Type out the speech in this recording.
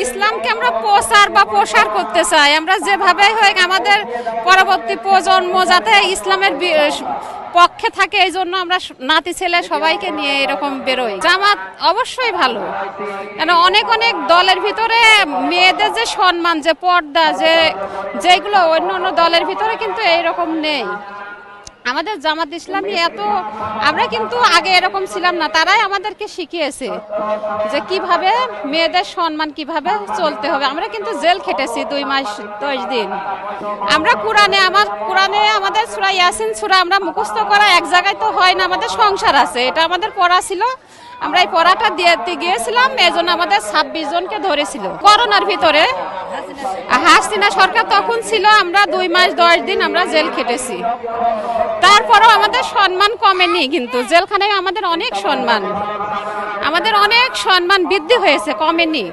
ইসলামকে আমরা প্রচার বা প্রসার করতে চাই। আমরা যেভাবে হয় আমাদের পরবর্তী প্রজন্ম যাতে ইসলামের পক্ষে থাকে, এই জন্য আমরা নাতি ছেলে সবাইকে নিয়ে এরকম বেরোই। জামাত অবশ্যই ভালো, কেন অনেক অনেক দলের ভিতরে মেয়েদের যে সম্মান, যে পর্দা, যেগুলো অন্য অন্য দলের ভিতরে কিন্তু এইরকম নেই। আমাদের জামাত ইসলামী আমরা কিন্তু আগে এরকম ছিলাম না, তারাই আমাদেরকে শিখিয়েছে যে কিভাবে মেয়েদের সম্মান, কিভাবে চলতে হবে। আমরা কিন্তু জেল খেটেছি 2 মাস 10 দিন। আমরা কোরআনে আমাদের সূরা ইয়াসিন সূরা আমরা মুখস্থ করা এক জায়গায় তো হয় না, আমাদের সংসার আছে, এটা আমাদের পড়া ছিল। আমরা এই পড়াটা দিতে গিয়েছিলাম, এজন্য আমাদের 26 জনকে ধরেছিল করোনার ভিতরে। হাসিনা সরকার তখন ছিল, আমরা 2 মাস 10 দিন আমরা জেল খেটেছি। তারপরেও আমাদের সম্মান কমেনি, কিন্তু জেলখানায় আমাদের অনেক সম্মান বৃদ্ধি হয়েছে, কমেনি।